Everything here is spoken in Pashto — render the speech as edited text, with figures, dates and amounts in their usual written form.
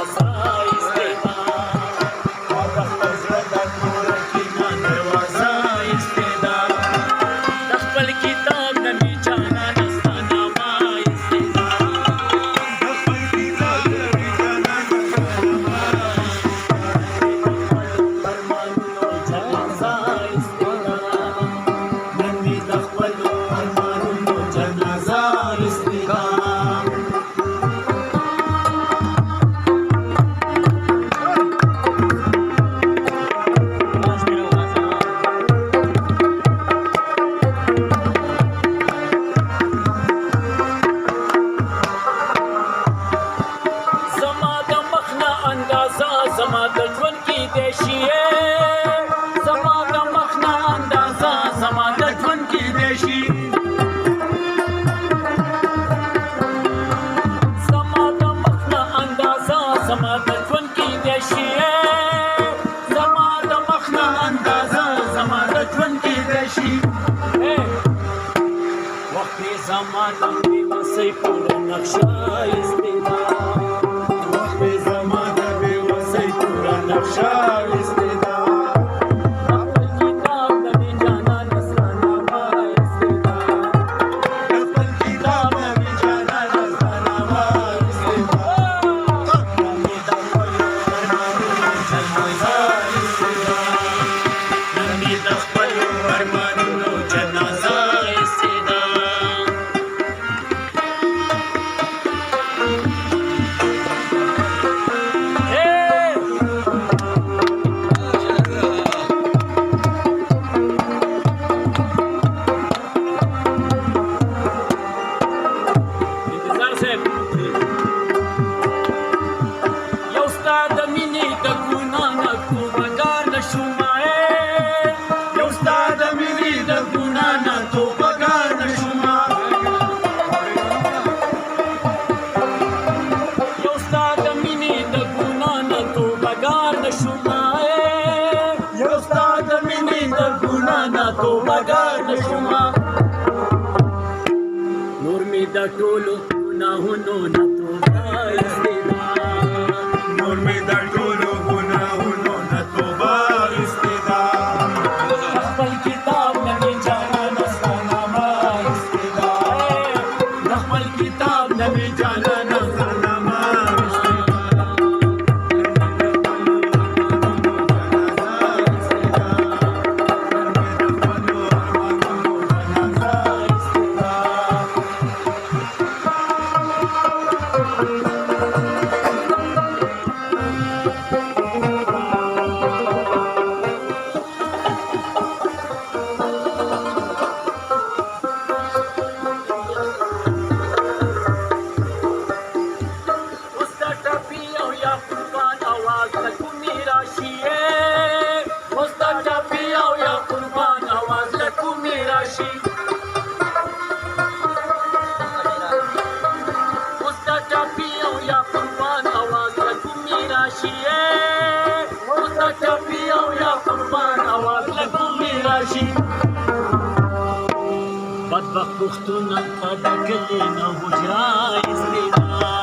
دروازه استعداد د خپل زړه د کوره کې ما دروازه استعداد د خپل کتاب نه مې جانانه ستا نامه استعداد د خپل کتاب نه مې جانانه ستا نامه ارمانونو جنازه استعداد نن مې د خپلو ارمانونو جنازه استعداد زما د ژوند کې دیشي زما د مخ نه اندازه زما د ژوند کې دیشي زما د مخ نه اندازه زما د ژوند کې دیشي زما د مخ نه اندازه زما د ژوند کې دیشي وخت زما د بېوسۍ پوره نقشه استعداد نقشه استعداد خپل کتاب نه مې جانانه ستا نامه استعداد خپل کتاب نه مې جانانه ستا نامه استعداد نن مې د خپلو ارمانونو جنازه استعداد نن مې د خپلو ارمانونو جنازه استعداد یو ستا د مینې د ګناه نه توبهګار نه شومه یو ستا د مینې د ګناه نه توبهګار نه شومه یو ستا د مینې د ګناه نه توبهګار نه شومه یو ستا د مینې د ګناه نه توبهګار نه شومه نور مې د ټولو ګناهونو نه توبه استعداد نور مې د ټولو ګناهونو نه توبه استعداد خپل کتاب نه مې جانانه ستا نامه استعداد خپل کتاب نه مې جانانه ستا نامه بدبخت پښتون په دکلې نه حجره استعداد